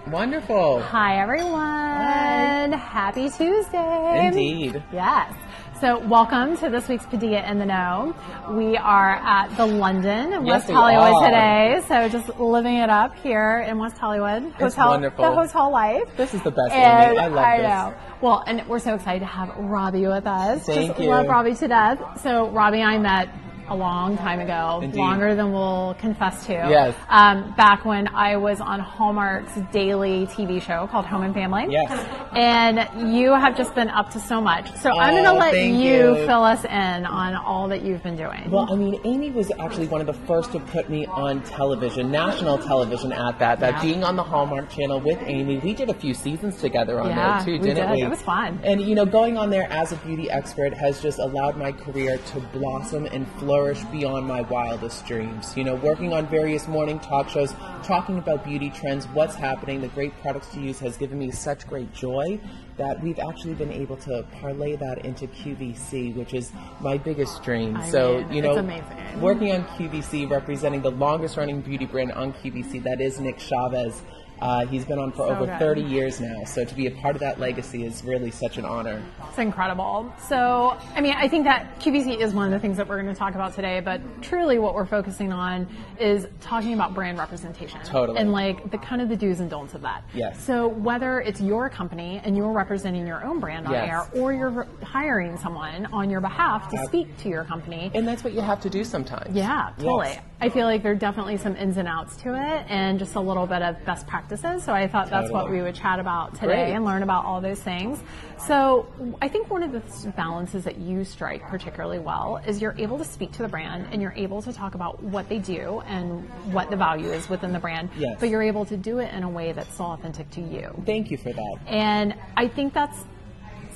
Wonderful. Hi, everyone. Hi. Happy Tuesday. Indeed. Yes. So welcome to this week's Padilla in the Know. We are at the London in West Hollywood today. So just living it up here in West Hollywood. It's wonderful. The hotel life. This is the best, Amy. I love this. Know. Well, and we're so excited to have Robbie with us. Thank you. Love Robbie to death. So Robbie and I met a long time ago, Indeed. Longer than we'll confess to. Yes. Back when I was on Hallmark's daily TV show called Home and Family. Yes. And you have just been up to so much. So I'm going to let you fill us in on all that you've been doing. Well, I mean, Amy was actually one of the first to put me on television, national television at that. That being on the Hallmark Channel with Amy, we did a few seasons together on there too, didn't we? It was fun. And you know, going on there as a beauty expert has just allowed my career to blossom and flourish beyond my wildest dreams. You know, working on various morning talk shows, talking about beauty trends, what's happening, the great products to use has given me such great joy that we've actually been able to parlay that into QVC, which is my biggest dream. You know, it's amazing. Working on QVC, representing the longest running beauty brand on QVC, that is Nick Chavez. He's been on for over 30 years now, so to be a part of that legacy is really such an honor. It's incredible. So, I mean, I think that QVC is one of the things that we're going to talk about today, but truly what we're focusing on is talking about brand representation. Totally. And like the kind of the do's and don'ts of that. Yes. So whether it's your company and you're representing your own brand on air, or you're hiring someone on your behalf to speak to your company. And that's what you have to do sometimes. Yeah, totally. Yes. I feel like there are definitely some ins and outs to it and just a little bit of best practices. So I thought that's what we would chat about today and learn about all those things. So I think one of the balances that you strike particularly well is you're able to speak to the brand and you're able to talk about what they do and what the value is within the brand. Yes. But you're able to do it in a way that's so authentic to you. Thank you for that. And I think that's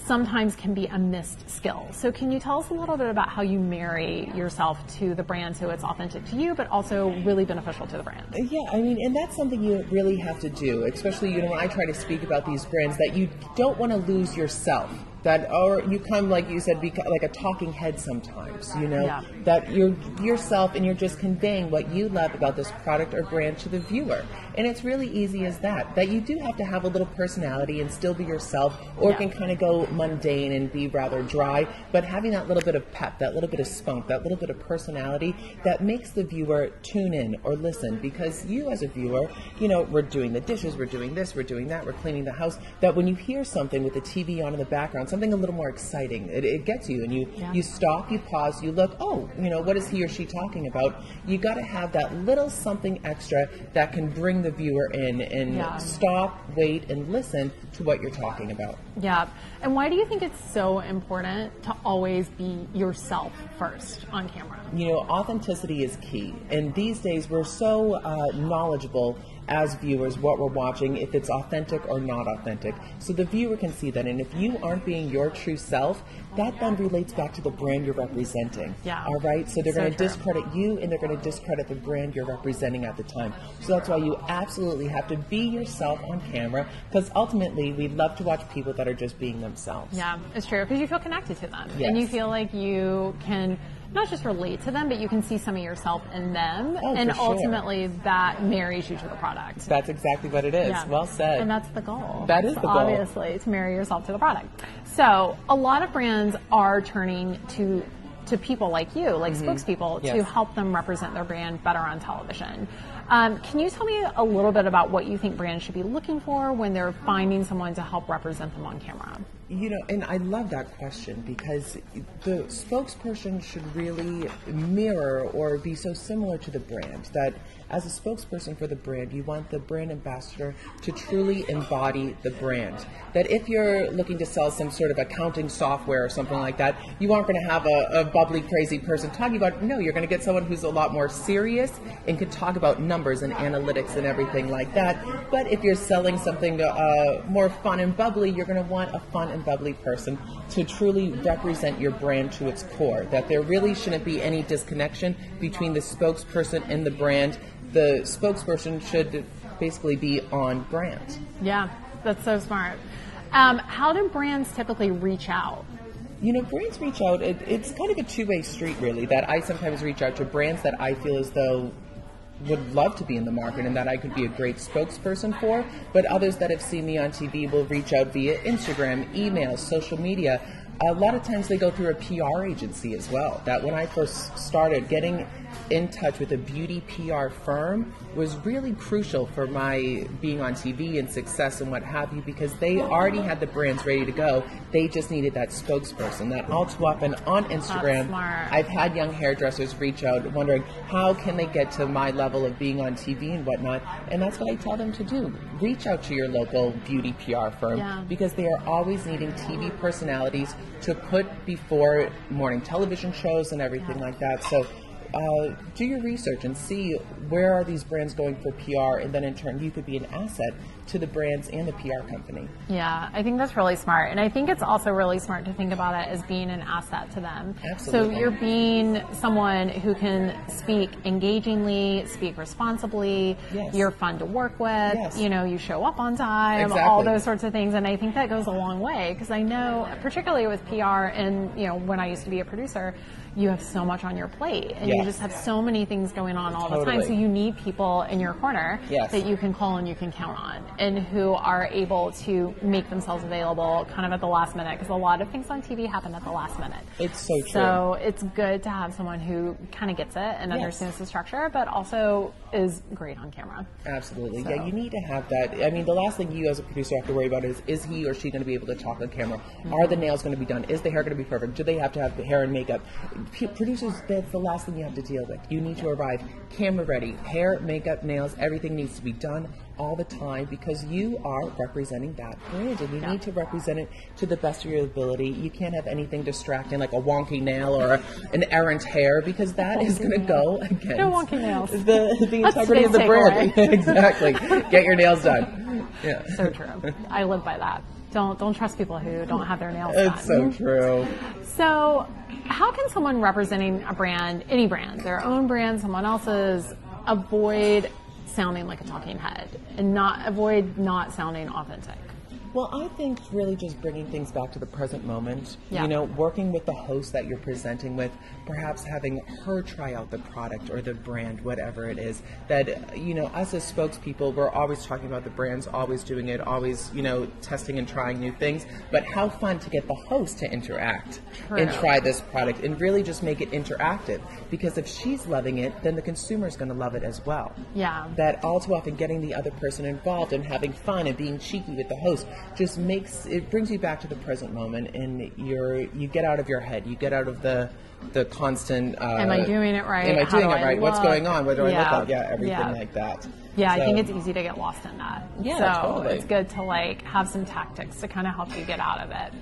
sometimes can be a missed skill. So can you tell us a little bit about how you marry yourself to the brand so it's authentic to you, but also really beneficial to the brand? Yeah, I mean, and that's something you really have to do, especially, you know, when I try to speak about these brands, that you don't want to lose yourself. That, or you come, like you said, like a talking head sometimes, you know, that you're yourself and you're just conveying what you love about this product or brand to the viewer. And it's really easy as that you do have to have a little personality and still be yourself, or it can kind of go mundane and be rather dry, but having that little bit of pep, that little bit of spunk, that little bit of personality that makes the viewer tune in or listen, because you as a viewer, you know, we're doing the dishes, we're doing this, we're doing that, we're cleaning the house, that when you hear something with the TV on in the background, something a little more exciting, it gets you, and you stop, you pause, you look, oh, you know, what is he or she talking about? You got to have that little something extra that can bring the viewer in and stop, wait, and listen to what you're talking about. Yeah. And why do you think it's so important to always be yourself first on camera? You know, authenticity is key. And these days we're so knowledgeable as viewers what we're watching, if it's authentic or not authentic. So the viewer can see that. And if you aren't being your true self, that then relates back to the brand you're representing. Yeah. All right? So they're going to discredit you, and they're going to discredit the brand you're representing at the time. So that's why you absolutely have to be yourself on camera, because ultimately we love to watch people that are just being themselves. Yeah, it's true, because you feel connected to them. Yes. And you feel like you can not just relate to them, but you can see some of yourself in them. Oh, and for sure. ultimately that marries you to the product. That's exactly what it is. Yeah. Well said. And that's the goal. That is the goal. Obviously, to marry yourself to the product. So a lot of brands are turning to people like you, like spokespeople, to help them represent their brand better on television. Can you tell me a little bit about what you think brands should be looking for when they're finding someone to help represent them on camera? You know, and I love that question, because the spokesperson should really mirror or be so similar to the brand, that as a spokesperson for the brand, you want the brand ambassador to truly embody the brand. That if you're looking to sell some sort of accounting software or something like that, you aren't going to have a bubbly, crazy person talking about it. No, you're going to get someone who's a lot more serious and can talk about numbers and analytics and everything like that. But if you're selling something more fun and bubbly, you're going to want a fun and bubbly person to truly represent your brand to its core. That there really shouldn't be any disconnection between the spokesperson and the brand. The spokesperson should basically be on brand. Yeah, that's so smart. How do brands typically reach out? You know, brands reach out, it's kind of a two-way street, really, that I sometimes reach out to brands that I feel as though would love to be in the market and that I could be a great spokesperson for, but others that have seen me on TV will reach out via Instagram, email, social media. A lot of times they go through a PR agency as well. That when I first started, getting in touch with a beauty PR firm was really crucial for my being on TV and success and what have you, because they already had the brands ready to go. They just needed that spokesperson. That all too often on Instagram, I've had young hairdressers reach out wondering how can they get to my level of being on TV and whatnot. And that's what I tell them to do. Reach out to your local beauty PR firm because they are always needing TV personalities to put before morning television shows and everything like that. So do your research and see where are these brands going for PR, and then in turn you could be an asset to the brands and the PR company. Yeah, I think that's really smart. And I think it's also really smart to think about it as being an asset to them. Absolutely. So you're being someone who can speak engagingly, speak responsibly, you're fun to work with, you know, you show up on time, all those sorts of things. And I think that goes a long way, because I know, particularly with PR and, you know, when I used to be a producer, you have so much on your plate and you just have so many things going on all the time. So you need people in your corner that you can call and you can count on, and who are able to make themselves available kind of at the last minute, because a lot of things on TV happen at the last minute. It's so true. So it's good to have someone who kind of gets it and understands the structure, but also is great on camera. Absolutely. So. Yeah, you need to have that. I mean, the last thing you as a producer have to worry about is he or she going to be able to talk on camera? Are the nails going to be done? Is the hair going to be perfect? Do they have to have the hair and makeup? Producers, that's the last thing you have to deal with. You need to arrive camera ready. Hair, makeup, nails, everything needs to be done all the time, because you are representing that brand and you need to represent it to the best of your ability. You can't have anything distracting like a wonky nail or an errant hair, because that is going to go against wonky nails. the integrity of the brand. Exactly. Get your nails done. Yeah. So true. I live by that. Don't trust people who don't have their nails done. It's so true. So how can someone representing a brand, any brand, their own brand, someone else's, avoid sounding like a talking head and avoid not sounding authentic? Well, I think really just bringing things back to the present moment, you know, working with the host that you're presenting with, perhaps having her try out the product or the brand, whatever it is, that, you know, us as spokespeople, we're always talking about the brands, always doing it, always, you know, testing and trying new things, but how fun to get the host to interact and try this product and really just make it interactive, because if she's loving it, then the consumer is going to love it as well. Yeah. That all too often getting the other person involved and having fun and being cheeky with the host just brings you back to the present moment, and you get out of your head, you get out of the constant am I doing it right? Am I doing it right? What's going on? What do I look like? Yeah, everything like that. Yeah, so, I think it's easy to get lost in that. Yeah, so totally. It's good to like have some tactics to kind of help you get out of it.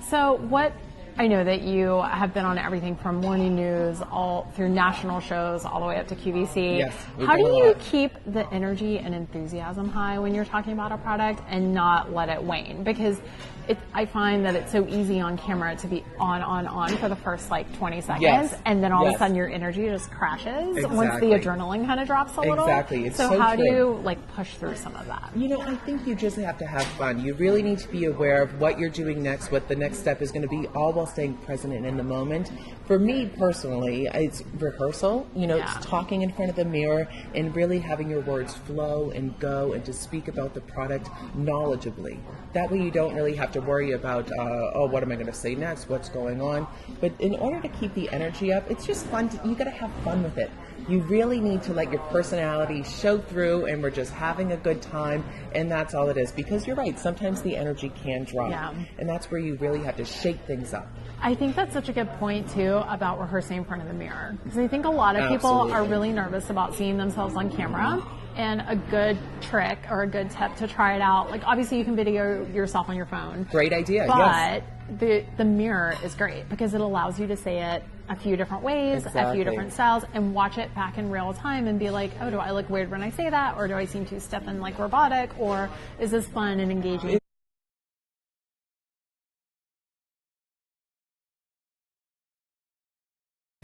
So I know that you have been on everything from morning news all through national shows all the way up to QVC. Yes. How do you keep the energy and enthusiasm high when you're talking about a product and not let it wane? Because I find that it's so easy on camera to be on for the first like 20 seconds, and then all of a sudden your energy just crashes once the adrenaline kind of drops a little. Exactly. It's so how do you like push through some of that? You know, I think you just have to have fun. You really need to be aware of what you're doing next, what the next step is going to be, all while staying present and in the moment. For me personally, it's rehearsal. You know, it's talking in front of the mirror and really having your words flow and go, and to speak about the product knowledgeably. That way you don't really have to worry about, what am I going to say next? What's going on? But in order to keep the energy up, it's just fun. You got to have fun with it. You really need to let your personality show through, and we're just having a good time, and that's all it is. Because you're right, sometimes the energy can drop, and that's where you really have to shake things up. I think that's such a good point, too, about rehearsing in front of the mirror. Because I think a lot of people are really nervous about seeing themselves on camera. And a good trick or a good tip to try it out, like obviously you can video yourself on your phone. Great idea, but the mirror is great because it allows you to say it a few different ways, a few different styles, and watch it back in real time and be like, oh, do I look weird when I say that? Or do I seem too stiff and like robotic? Or is this fun and engaging?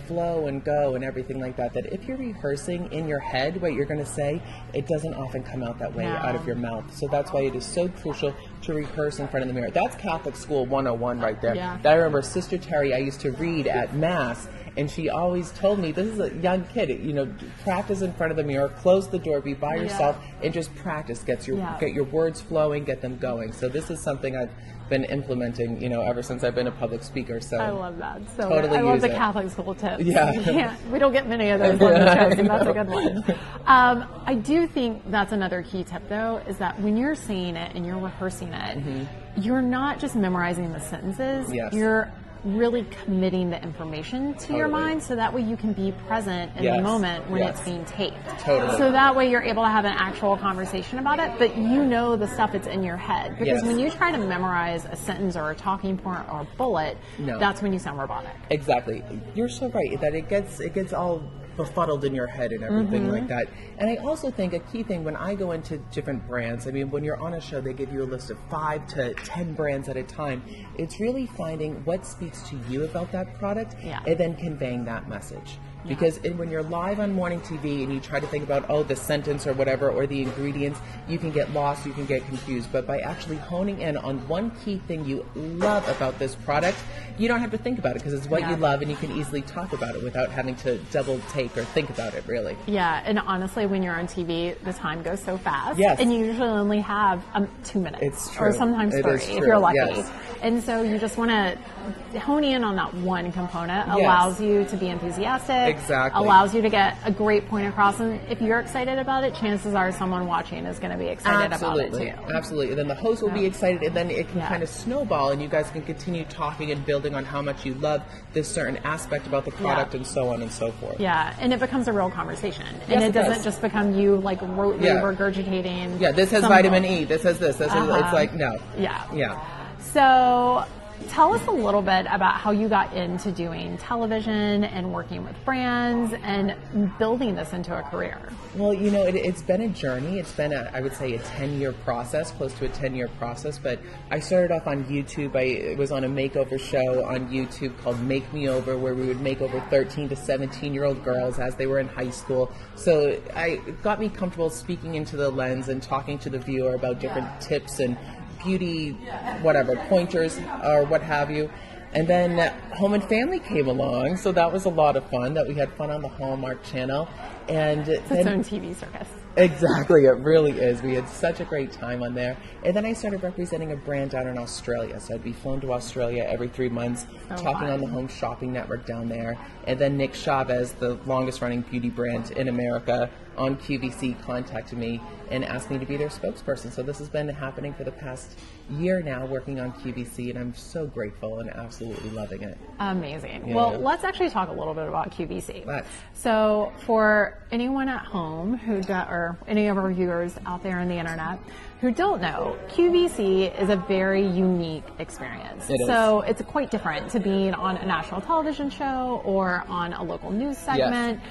Flow and go and everything like that, that if you're rehearsing in your head what you're going to say, it doesn't often come out that way out of your mouth. So that's why it is so crucial to rehearse in front of the mirror. That's Catholic School 101 right there. That I remember Sister Terry, I used to read at Mass, And she always told me, this is a young kid, you know, practice in front of the mirror, close the door, be by yourself, and just practice. Get your words flowing, get them going. So this is something I've been implementing, you know, ever since I've been a public speaker. So I love that. So totally I love use the it. Catholic school tips. Yeah. We don't get many of those on the show, so that's a good one. I do think that's another key tip, though, is that when you're saying it and you're rehearsing it, you're not just memorizing the sentences. Yes. You're really committing the information to your mind, so that way you can be present in the moment when it's being taped. Totally. So that way you're able to have an actual conversation about it, but you know the stuff that's in your head. Because when you try to memorize a sentence or a talking point or a bullet, that's when you sound robotic. Exactly. You're so right that it gets all befuddled in your head and everything like that. And I also think a key thing when I go into different brands, I mean, when you're on a show, they give you a list of 5 to 10 brands at a time. It's really finding what speaks to you about that product and then conveying that message. Because when you're live on morning TV and you try to think about, the sentence or whatever, or the ingredients, you can get lost, you can get confused. But by actually honing in on one key thing you love about this product, you don't have to think about it because it's what you love, and you can easily talk about it without having to double take or think about it, really. Yeah, and honestly, when you're on TV, the time goes so fast. Yes. And you usually only have 2 minutes. It's true. Or sometimes 3 if you're lucky. And so you just want to hone in on that one component. Allows you to be enthusiastic. Exactly. Allows you to get a great point across. And if you're excited about it, chances are someone watching is going to be excited about it too. Absolutely. And then the host will be excited, and then it can kind of snowball, and you guys can continue talking and building on how much you love this certain aspect about the product and so on and so forth. Yeah, and it becomes a real conversation. And it doesn't just become you like rotely regurgitating. Yeah, this has vitamin E, this has this. It's like, no. Yeah. So tell us a little bit about how you got into doing television and working with brands and building this into a career. Well, you know, it's been a journey. It's been, I would say, a 10-year process, close to a 10-year process. But I started off on YouTube. I was on a makeover show on YouTube called Make Me Over, where we would make over 13 to 17-year-old girls as they were in high school. So it got me comfortable speaking into the lens and talking to the viewer about different tips and beauty, whatever, pointers or what have you. And then Home and Family came along, so that was a lot of fun. That we had fun on the Hallmark Channel. And it's its own TV circus. Exactly, it really is. We had such a great time on there. And then I started representing a brand down in Australia. So I'd be flown to Australia every 3 months, talking on the Home Shopping Network down there. And then Nick Chavez, the longest running beauty brand in America on QVC, contacted me and asked me to be their spokesperson. So this has been happening for the past year now, working on QVC, and I'm so grateful and absolutely loving it. Amazing. Yeah. Well, let's actually talk a little bit about QVC. Let's. So for anyone at home or any of our viewers out there on the internet who don't know, QVC is a very unique experience. So it's quite different to being on a national television show or on a local news segment.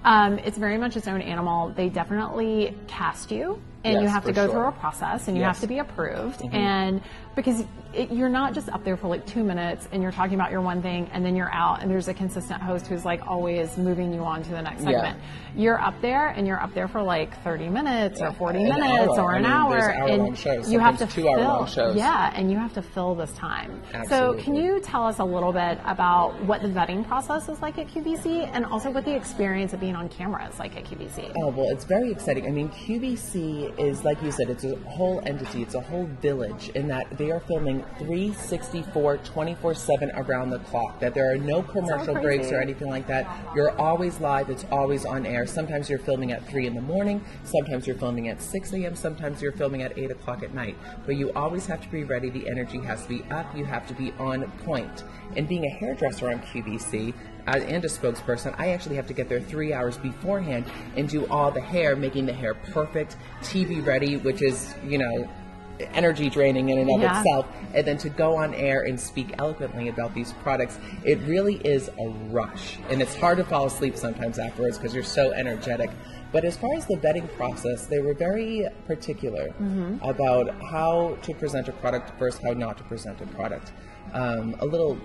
It's very much its own animal. They definitely cast you, and you have to go through a process, and you have to be approved. And because you're not just up there for like 2 minutes and you're talking about your one thing and then you're out and there's a consistent host who's like always moving you on to the next segment. You're up there and you're up there for like 30 minutes or 40 minutes or an hour. And shows, you have to 2 hour long shows. Yeah, and you have to fill this time. Absolutely. So can you tell us a little bit about what the vetting process is like at QVC and also what the experience of being on camera is like at QVC? Oh, well, it's very exciting. I mean, QVC is, like you said, it's a whole entity. It's a whole village in that they are filming 364, 24/7 around the clock. That there are no commercial breaks or anything like that. You're always live. It's always on air. Sometimes you're filming at 3 in the morning. Sometimes you're filming at 6 a.m. Sometimes you're filming at 8 o'clock at night. But you always have to be ready. The energy has to be up. You have to be on point. And being a hairdresser on QVC and a spokesperson, I actually have to get there 3 hours beforehand and do all the hair, making the hair perfect, TV ready, which is, you know, energy draining in and of itself, and then to go on air and speak eloquently about these products, it really is a rush, and it's hard to fall asleep sometimes afterwards because you're so energetic. But as far as the vetting process, they were very particular about how to present a product versus how not to present a product. A little,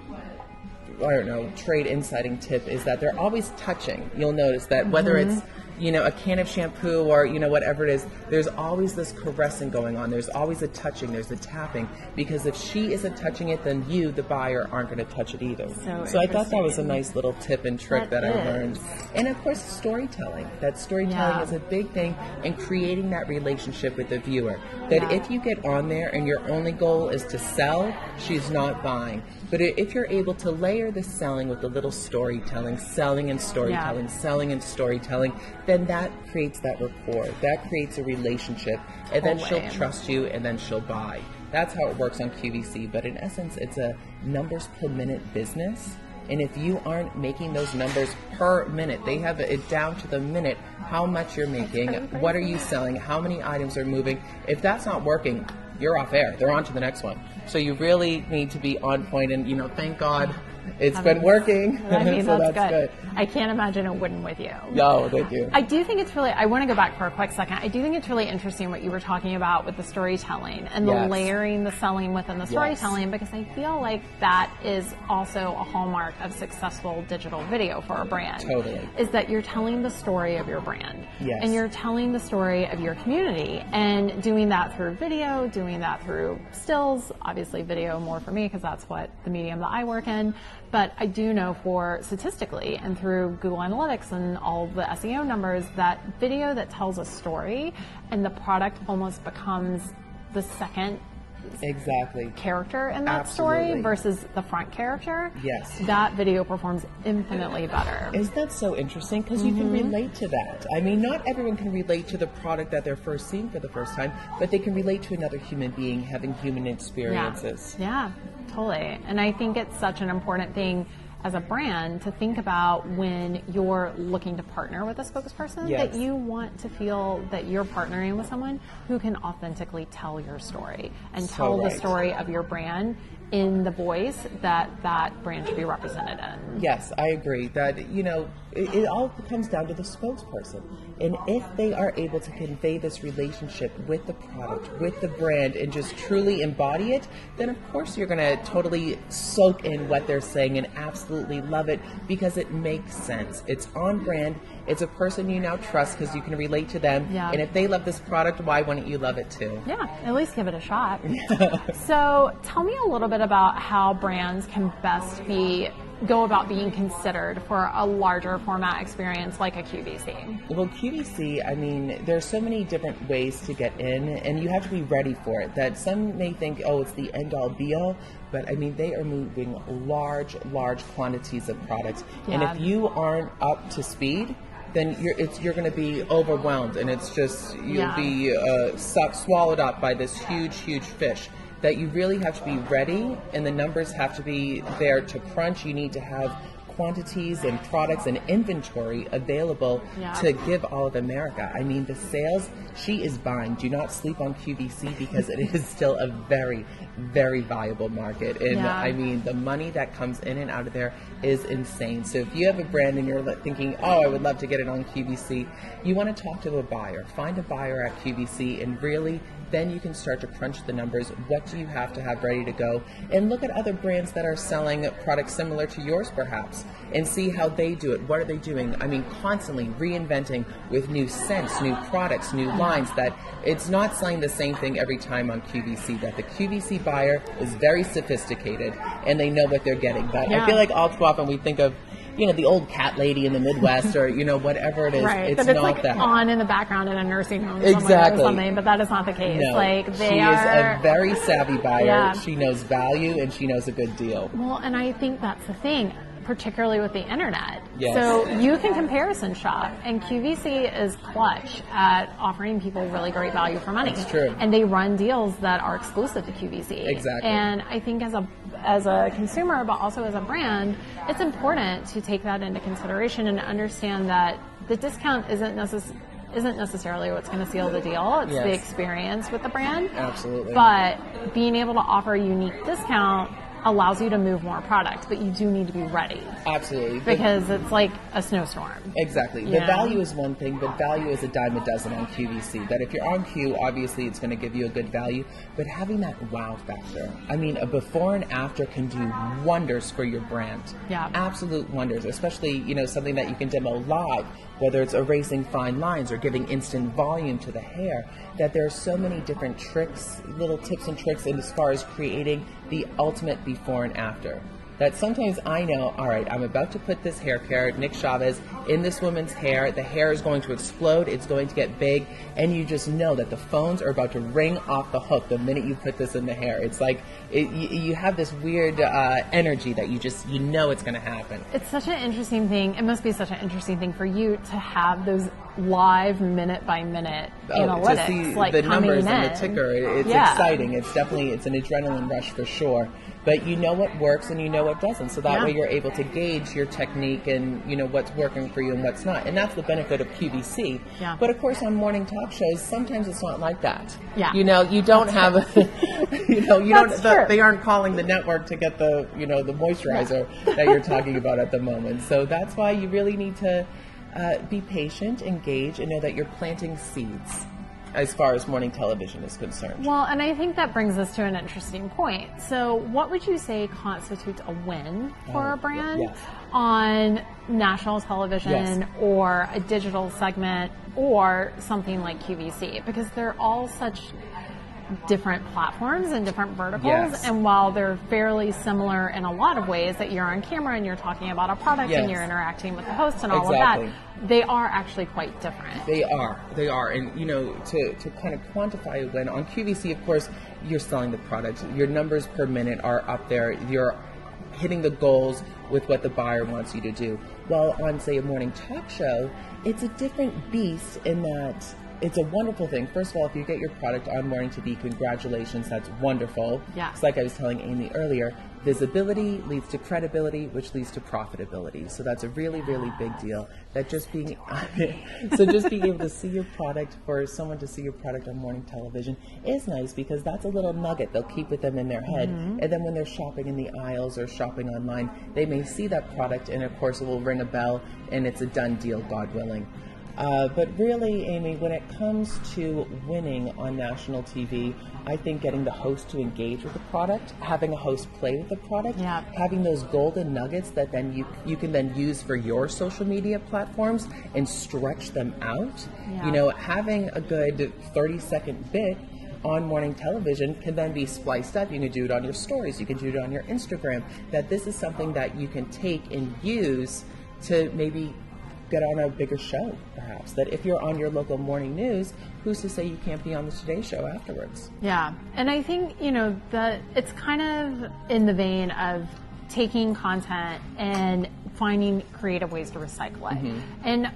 I don't know, trade insighting tip is that they're always touching. You'll notice that whether it's a can of shampoo or, whatever it is, there's always this caressing going on. There's always a touching, there's a tapping, because if she isn't touching it, then you, the buyer, aren't going to touch it either. So I thought that was a nice little tip and trick that I learned. And of course, storytelling. That storytelling is a big thing in creating that relationship with the viewer. That if you get on there and your only goal is to sell, she's not buying. But if you're able to layer the selling with a little storytelling, selling and storytelling, selling and storytelling, then that creates that rapport. That creates a relationship. And then she'll trust you, and then she'll buy. That's how it works on QVC. But in essence, it's a numbers per minute business. And if you aren't making those numbers per minute, they have it down to the minute, how much you're making, what are you selling, how many items are moving. If that's not working, you're off air. They're on to the next one. So you really need to be on point, and thank God it's been working. I mean, so that's good. I can't imagine it wouldn't with you. No, thank you. I do think it's really, I want to go back for a quick second. I do think it's really interesting what you were talking about with the storytelling and the layering the selling within the storytelling, because I feel like that is also a hallmark of successful digital video for a brand. Totally. Is that you're telling the story of your brand. Yes. And you're telling the story of your community, and doing that through video, doing that through stills, obviously video more for me because that's what the medium that I work in. But I do know for statistically and through Google Analytics and all the SEO numbers that video that tells a story and the product almost becomes the second character in that story versus the front character. Yes. That video performs infinitely better. Isn't that so interesting? Because you can relate to that. I mean, not everyone can relate to the product that they're first seeing for the first time, but they can relate to another human being having human experiences. Yeah, totally. And I think it's such an important thing as a brand to think about when you're looking to partner with a spokesperson, that you want to feel that you're partnering with someone who can authentically tell your story and tell the story of your brand in the voice that that brand should be represented in. Yes, I agree that, it all comes down to the spokesperson. And if they are able to convey this relationship with the product, with the brand, and just truly embody it, then of course you're going to totally soak in what they're saying and absolutely love it because it makes sense. It's on brand. It's a person you now trust because you can relate to them. Yeah. And if they love this product, why wouldn't you love it too? Yeah, at least give it a shot. So tell me a little bit about how brands can best go about being considered for a larger format experience like a QVC. Well, QVC, I mean, there's so many different ways to get in, and you have to be ready for it. That some may think, oh, it's the end-all, be-all, but I mean, they are moving large quantities of products. Yeah. And if you aren't up to speed, then you're going to be overwhelmed, and it's just, you'll be swallowed up by this huge fish. That you really have to be ready, and the numbers have to be there to crunch. You need to have quantities and products and inventory available to give all of America. I mean, the sales, she is buying. Do not sleep on QVC because it is still a very, very viable market. And I mean, the money that comes in and out of there is insane. So if you have a brand and you're thinking, oh, I would love to get it on QVC, you want to talk to a buyer. Find a buyer at QVC, and really then you can start to crunch the numbers. What do you have to have ready to go? And look at other brands that are selling products similar to yours perhaps, and see how they do it. What are they doing? I mean, constantly reinventing with new scents, new products, new lines, that it's not selling the same thing every time on QVC, that the QVC buyer is very sophisticated and they know what they're getting. But I feel like all too often we think of the old cat lady in the Midwest, or, whatever it is. Right. It's but not like that. On in the background in a nursing home somewhere or something, but that is not the case. No, she is a very savvy buyer. Yeah. She knows value, and she knows a good deal. Well, and I think that's the thing, particularly with the internet. Yes. So you can comparison shop, and QVC is clutch at offering people really great value for money. That's true. And they run deals that are exclusive to QVC. Exactly. And I think as a consumer, but also as a brand, it's important to take that into consideration and understand that the discount isn't necessarily what's going to seal the deal. It's the experience with the brand. Absolutely. But being able to offer a unique discount allows you to move more product, but you do need to be ready. Absolutely. Because it's like a snowstorm. Exactly. The value is one thing, but value is a dime a dozen on QVC. That if you're on Q, obviously it's going to give you a good value, but having that wow factor. I mean, a before and after can do wonders for your brand. Yeah. Absolute wonders, especially, something that you can demo live whether it's erasing fine lines or giving instant volume to the hair, that there are so many different tricks, little tips and tricks as far as creating the ultimate before and after. That sometimes I know, all right, I'm about to put this hair care, Nick Chavez, in this woman's hair. The hair is going to explode. It's going to get big. And you just know that the phones are about to ring off the hook the minute you put this in the hair. It's like you have this weird energy that you know it's going to happen. It's such an interesting thing. It must be such an interesting thing for you to have those live minute by minute analytics. To see like the numbers in. and the ticker. It's exciting. It's definitely, it's an adrenaline rush for sure. But you know what works and you know what doesn't. So that way you're able to gauge your technique and you know what's working for you and what's not. And that's the benefit of QVC. Yeah. But of course on morning talk shows, sometimes it's not like that. Yeah. You know, you don't have they aren't calling the network to get the the moisturizer that you're talking about at the moment. So that's why you really need to be patient, engage, and know that you're planting seeds as far as morning television is concerned. Well, and I think that brings us to an interesting point. So what would you say constitutes a win for a brand on national television or a digital segment or something like QVC? Because they're all such different platforms and different verticals, and while they're fairly similar in a lot of ways, that you're on camera and you're talking about a product and you're interacting with the host and all of that, they are actually quite different. They are, and to kind of quantify a win on QVC, of course, you're selling the product. Your numbers per minute are up there. You're hitting the goals with what the buyer wants you to do. While on, say, a morning talk show, it's a different beast in that it's a wonderful thing. First of all, if you get your product on morning TV, congratulations, that's wonderful. Yeah. It's like I was telling Amy earlier, visibility leads to credibility, which leads to profitability. So that's a really, really big deal. That just being able to see your product, for someone to see your product on morning television is nice, because that's a little nugget they'll keep with them in their head. And then when they're shopping in the aisles or shopping online, they may see that product, and of course it will ring a bell, and it's a done deal, God willing. But really, Amy, when it comes to winning on national TV, I think getting the host to engage with the product, having a host play with the product, having those golden nuggets that then you can then use for your social media platforms and stretch them out. Having a good 30-second bit on morning television can then be spliced up. You can do it on your stories. You can do it on your Instagram. That this is something that you can take and use to maybe get on a bigger show, perhaps. That if you're on your local morning news, who's to say you can't be on the Today Show afterwards? Yeah, and I think, that it's kind of in the vein of taking content and finding creative ways to recycle it. And,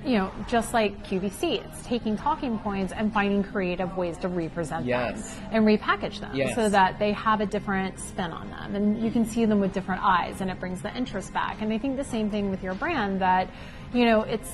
just like QVC, it's taking talking points and finding creative ways to represent them and repackage them so that they have a different spin on them. And you can see them with different eyes, and it brings the interest back. And I think the same thing with your brand, that, it's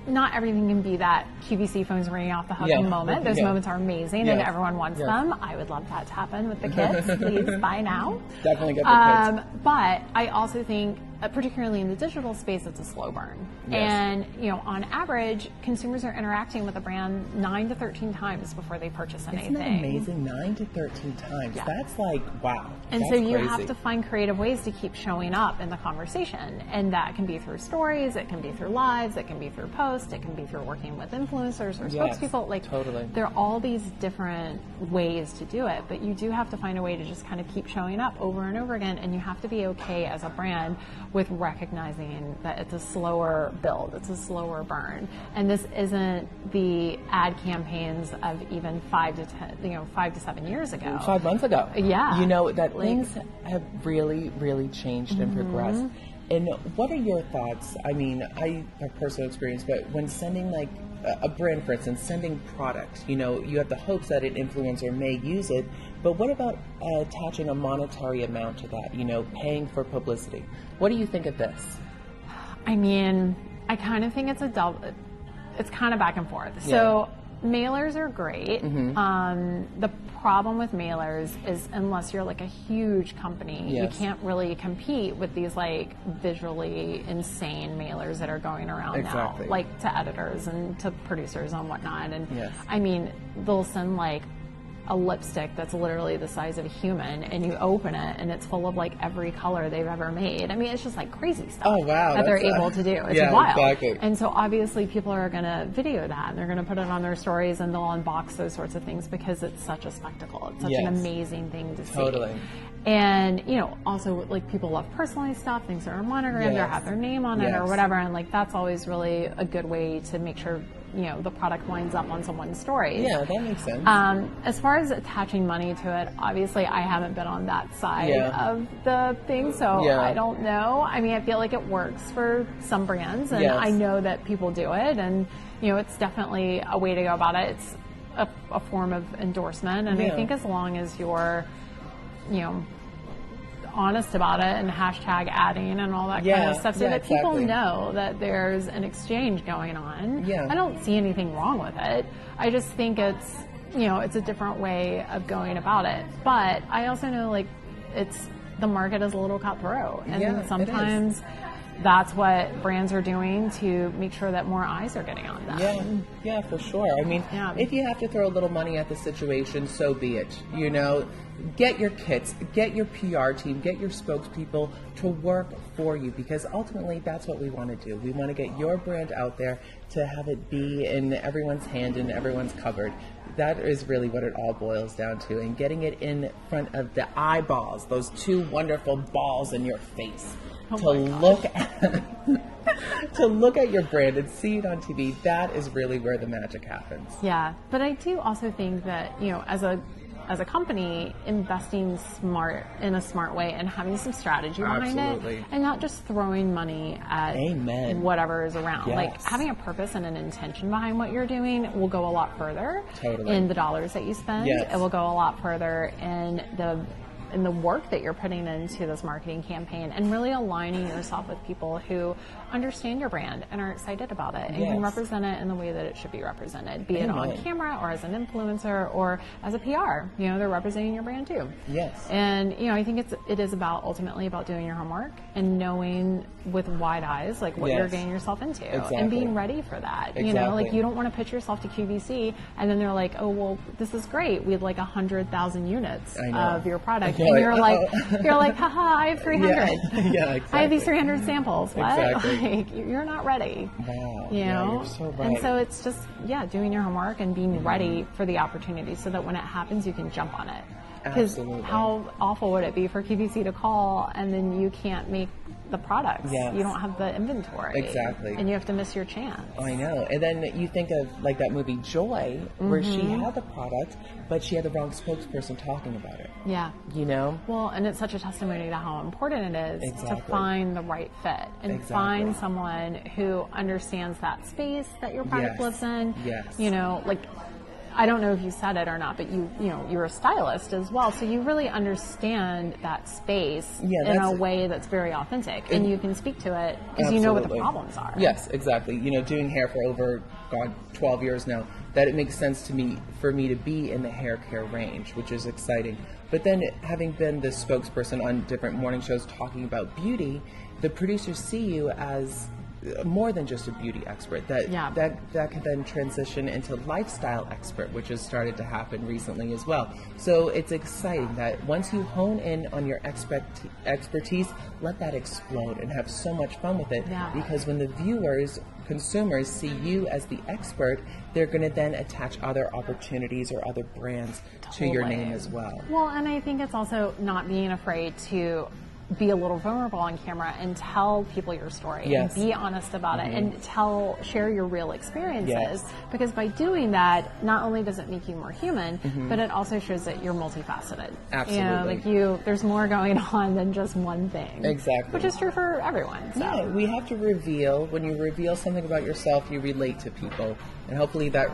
not everything can be that QVC phone's ringing off the hook moment. Those moments are amazing and everyone wants them. I would love that to happen with the kids. Please, buy now. Definitely get the kids. But I also think, particularly in the digital space, it's a slow burn. And, on average, consumers are interacting with a brand 9 to 13 times before they purchase anything. Isn't that amazing? 9 to 13 times. That's like, wow. And so you have to find creative ways to keep showing up in the conversation. And that can be through stories, it can be through lives, it can be through posts, it can be through working with influencers or spokespeople. There are all these different ways to do it, but you do have to find a way to just kind of keep showing up over and over again. And you have to be okay as a brand with recognizing that it's a slower build, it's a slower burn. And this isn't the ad campaigns of even 5 to 7 years ago. 5 months ago. That Like, things have really, really changed and progressed. And what are your thoughts? I mean, I have personal experience, but when sending like a brand, for instance, sending product, you have the hopes that an influencer may use it, but what about attaching a monetary amount to that, paying for publicity? What do you think of this? I mean, I kind of think it's it's kind of back and forth. So mailers are great. The problem with mailers is, unless you're like a huge company, you can't really compete with these like visually insane mailers that are going around now, like to editors and to producers and whatnot. And I mean, they'll send like a lipstick that's literally the size of a human, and you open it and it's full of like every color they've ever made. I mean, it's just like crazy stuff that they're able to do. It's wild. Exactly. And so obviously people are going to video that, and they're going to put it on their stories, and they'll unbox those sorts of things because it's such a spectacle. It's such an amazing thing to see. Totally. And, you know, also like people love personalized stuff, things that are monogrammed or have their name on it or whatever. And like, that's always really a good way to make sure, you know, the product winds up on someone's stories. Yeah, that makes sense. As far as attaching money to it, obviously I haven't been on that side of the thing, so I don't know. I mean, I feel like it works for some brands, and I know that people do it, and, you know, it's definitely a way to go about it. It's a form of endorsement, and I think as long as you're, you know, honest about it and hashtag adding and all that kind of stuff, so that people know that there's an exchange going on. I don't see anything wrong with it. I just think it's, you know, it's a different way of going about it. But I also know, like, the market is a little cutthroat, and sometimes that's what brands are doing to make sure that more eyes are getting on them. Yeah, for sure. I mean, if you have to throw a little money at the situation, so be it. You know, get your kits, get your PR team, get your spokespeople to work for you, because ultimately that's what we want to do. We want to get your brand out there to have it be in everyone's hand and everyone's covered. That is really what it all boils down to, and getting it in front of the eyeballs, those two wonderful balls in your face. Look at your brand and see it on TV. That is really where the magic happens. Yeah, but I do also think that, you know, as a company, investing in a smart way and having some strategy behind it, and not just throwing money at whatever is around. Like, having a purpose and an intention behind what you're doing will go a lot further in the dollars that you spend. It will go a lot further in the work that you're putting into this marketing campaign, and really aligning yourself with people who understand your brand and are excited about it and can represent it in the way that it should be represented, be it on camera or as an influencer or as a PR. You know, they're representing your brand too. And, you know, I think it is ultimately about doing your homework and knowing with wide eyes, like, what you're getting yourself into and being ready for that. You know, like, you don't want to pitch yourself to QVC and then they're like, oh, well, this is great. We had like 100,000 units of your product. And you're like, haha, I have 300. I have these 300 samples. What? Like, you're not ready. Wow. You know? You're so right. And so it's just, doing your homework and being ready for the opportunity, so that when it happens, you can jump on it. Because how awful would it be for QVC to call and then you can't make the products? You don't have the inventory. And you have to miss your chance. I know. And then you think of like that movie Joy, where she had the product, but she had the wrong spokesperson talking about it. You know? Well, and it's such a testimony to how important it is to find the right fit and find someone who understands that space that your product lives in. You know, like, I don't know if you said it or not, but you know, you're a stylist as well, so you really understand that space in a way that's very authentic, and you can speak to it because you know what the problems are. Yes, exactly. You know, doing hair for over 12 years now, that it makes sense to me for me to be in the hair care range, which is exciting. But then, having been the spokesperson on different morning shows talking about beauty, the producers see you as more than just a beauty expert, that can then transition into lifestyle expert, which has started to happen recently as well. So it's exciting that once you hone in on your expertise, let that explode and have so much fun with it. Because when the consumers see you as the expert, they're going to then attach other opportunities or other brands to your name as well. Well, and I think it's also not being afraid to be a little vulnerable on camera and tell people your story and be honest about it and share your real experiences, because by doing that, not only does it make you more human, but it also shows that you're multifaceted. Absolutely. You know, like there's more going on than just one thing. Exactly. Which is true for everyone. So. Yeah, we have to reveal, when you reveal something about yourself, you relate to people, and hopefully that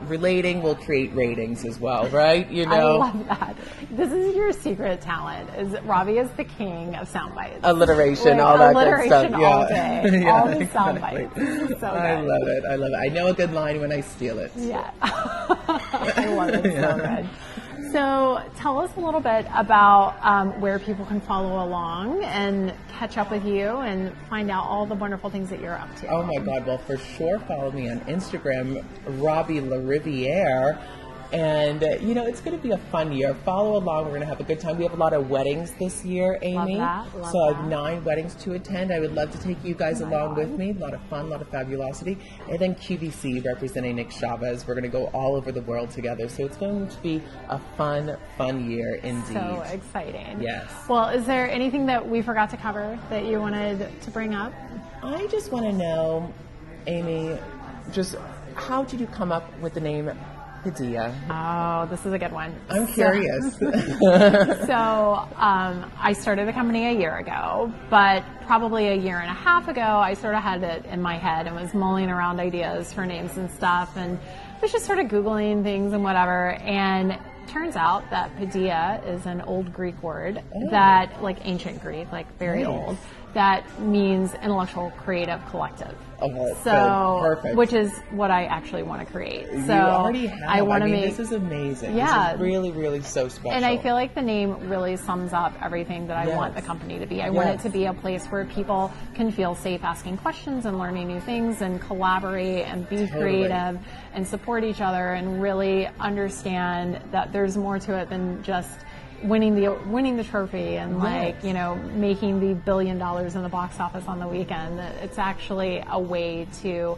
relating will create ratings as well, right? You know, I love that. This is your secret talent. Robbie is the king of sound bites. Alliteration, all that good stuff. All day, all the sound bites. So good. I love it. I know a good line when I steal it. Yeah, I love it. So good. So tell us a little bit about where people can follow along and catch up with you and find out all the wonderful things that you're up to. Oh my God, well, for sure follow me on Instagram, Robbie LaRiviere. And, you know, it's going to be a fun year. Follow along. We're going to have a good time. We have a lot of weddings this year, Amy. Love that. So I have 9 weddings to attend. I would love to take you guys along with me. A lot of fun, a lot of fabulosity. And then QVC representing Nick Chavez. We're going to go all over the world together. So it's going to be a fun year indeed. So exciting. Yes. Well, is there anything that we forgot to cover that you wanted to bring up? I just want to know, Amy, just how did you come up with the name Padilla? Oh, this is a good one. I'm curious. I started the company a year ago, but probably a year and a half ago, I sort of had it in my head and was mulling around ideas for names and stuff, and was just sort of Googling things and whatever, and turns out that Paideia is an old Greek word that, like ancient Greek, like very old, that means intellectual creative collective. So perfect. Which is what I actually want to create. So you already have. I want to make this is amazing. Yeah, this is really, really so special. And I feel like the name really sums up everything that I want the company to be. I want it to be a place where people can feel safe asking questions and learning new things and collaborate and be creative and support each other and really understand that there's more to it than just winning the trophy and making the $1 billion in the box office on the weekend. It's actually a way to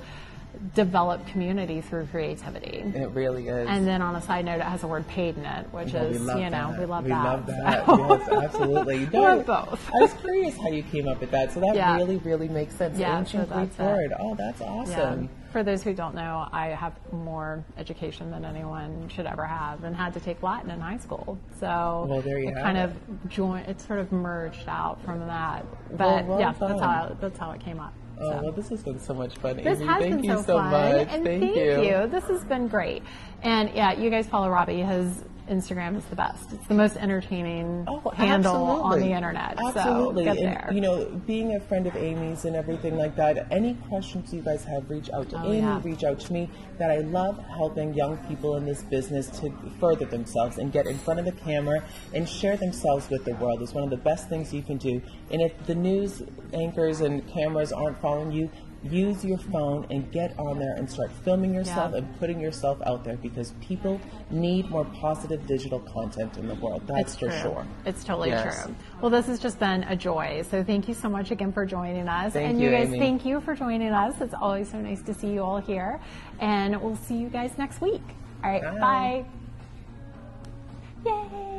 develop community through creativity. It really is. And then on a side note, it has the word paid in it, which is, we love we love that. that. So. Yes, absolutely. We're both. I was curious how you came up with that. So that really, really makes sense. Yeah, Ancient Greek word. Oh, that's awesome. Yeah. For those who don't know, I have more education than anyone should ever have, and had to take Latin in high school. So there you it have kind it. of joined. It sort of merged out from that. But that's how it came up. Oh, well, this has been so much fun, Amy. This has Thank been you so fun. much. And thank you. This has been great. And yeah, you guys follow Robbie. His Instagram is the best. It's the most entertaining handle on the internet. Absolutely. So get and, there. you know, being a friend of Amy's and everything like that, any questions you guys have, reach out to Amy, reach out to me. That I love helping young people in this business to further themselves and get in front of the camera and share themselves with the world. It's one of the best things you can do. And if the news anchors and cameras aren't following you, use your phone and get on there and start filming yourself and putting yourself out there, because people need more positive digital content in the world. That's for sure. It's totally true. Well, this has just been a joy. So thank you so much again for joining us. Thank you guys, Amy. thank you for joining us. It's always so nice to see you all here. And we'll see you guys next week. All right, bye. Yay.